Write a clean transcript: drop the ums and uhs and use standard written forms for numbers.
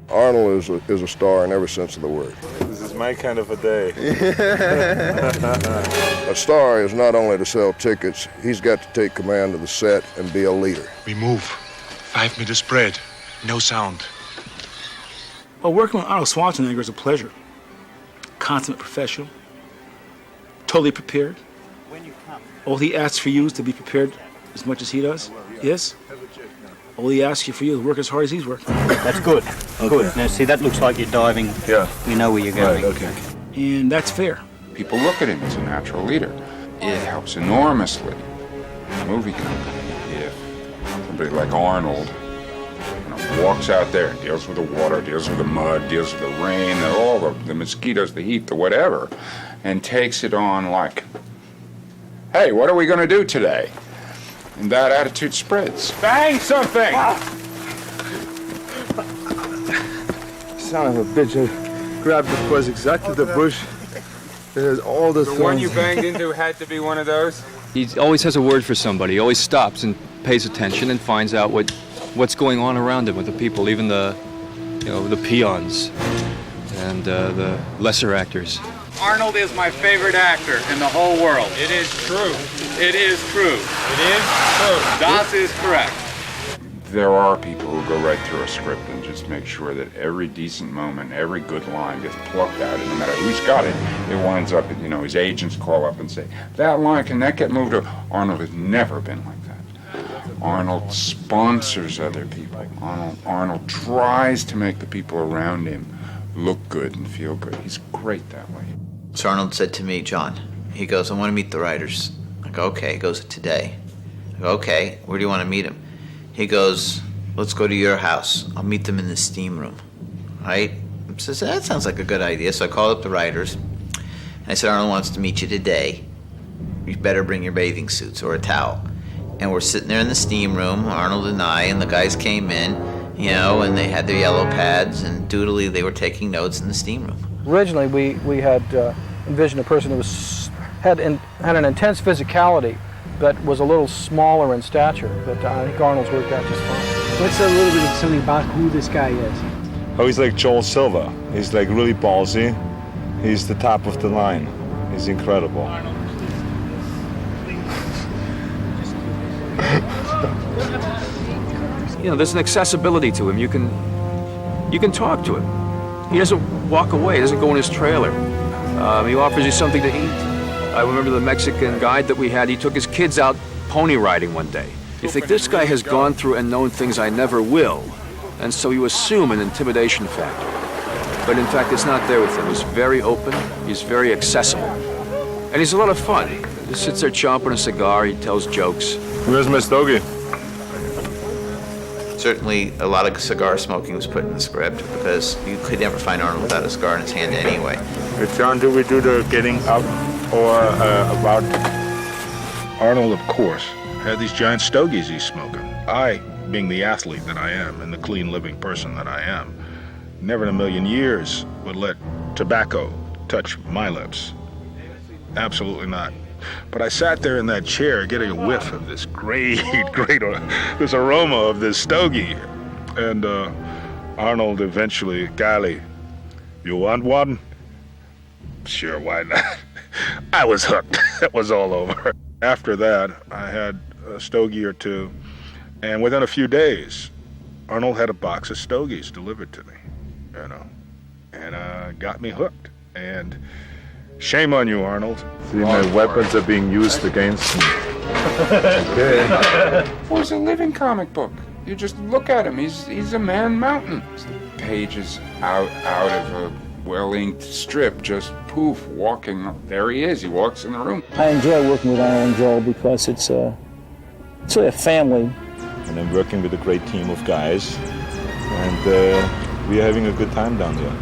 Arnold is a star in every sense of the word. This is my kind of a day. A star is not only to sell tickets, he's got to take command of the set and be a leader. We move. 5-meter spread. No sound. Well, working with Arnold Schwarzenegger is a pleasure. Consummate professional. Totally prepared. All he asks for you is to be prepared as much as he does. Yes? All he asks you for you is work as hard as he's working. That's good. Okay. Good. Now, see, that looks like you're diving. Yeah. You know where you're going. Right, okay. And that's fair. People look at him as a natural leader. It helps enormously the movie company if somebody like Arnold walks out there and deals with the water, deals with the mud, deals with the rain, all the mosquitoes, the heat, the whatever, and takes it on like, hey, what are we going to do today? And that attitude spreads. Bang something! Son of a bitch, I grabbed the bus exactly the bush. It has all the The one you banged into had to be one of those? He always has a word for somebody. He always stops and pays attention and finds out what's going on around him with the people, even the peons and the lesser actors. Arnold is my favorite actor in the whole world. It is true. It is true. It is true. Das is correct. There are people who go right through a script and just make sure that every decent moment, every good line gets plucked out, and no matter who's got it, it winds up, his agents call up and say, that line, can that get moved? Arnold has never been like that. Arnold sponsors other people. Arnold tries to make the people around him look good and feel good. He's great that way. So Arnold said to me, John, he goes, I want to meet the writers. I go, okay. He goes, today. I go, okay, where do you want to meet him? He goes, let's go to your house. I'll meet them in the steam room, right? I says, that sounds like a good idea. So I called up the writers, and I said, Arnold wants to meet you today. You better bring your bathing suits or a towel. And we're sitting there in the steam room, Arnold and I, and the guys came in, and they had their yellow pads, and doodly, they were taking notes in the steam room. Originally, we had envisioned a person who had an intense physicality, but was a little smaller in stature. But I think Arnold's worked out just fine. Let's say a little bit of something about who this guy is. Oh, he's like Joel Silva. He's like really ballsy. He's the top of the line. He's incredible. There's an accessibility to him. You can talk to him. He doesn't walk away. He doesn't go in his trailer. He offers you something to eat. I remember the Mexican guide that we had. He took his kids out pony riding one day. You think, this guy has gone through and known things I never will. And so you assume an intimidation factor. But in fact, it's not there with him. He's very open. He's very accessible. And he's a lot of fun. He just sits there chomping a cigar. He tells jokes. Where's my stogie? Certainly, a lot of cigar smoking was put in the script because you could never find Arnold without a cigar in his hand anyway. John, do we do the getting up or about? Arnold, of course, had these giant stogies he's smoking. I, being the athlete that I am and the clean living person that I am, never in a million years would let tobacco touch my lips. Absolutely not. But I sat there in that chair getting a whiff of this great, this aroma of this stogie. And Arnold eventually, golly, you want one? Sure, why not? I was hooked. It was all over. After that, I had a stogie or two, and within a few days, Arnold had a box of stogies delivered to me, and got me hooked. And shame on you, Arnold. See, my weapons are being used against me. Okay. It was a living comic book. You just look at him. He's a man mountain. Pages out of a well-inked strip, just poof, walking. There he is. He walks in the room. I enjoy working with Arnold and Joel because it's really a family. And I'm working with a great team of guys, and we're having a good time down there.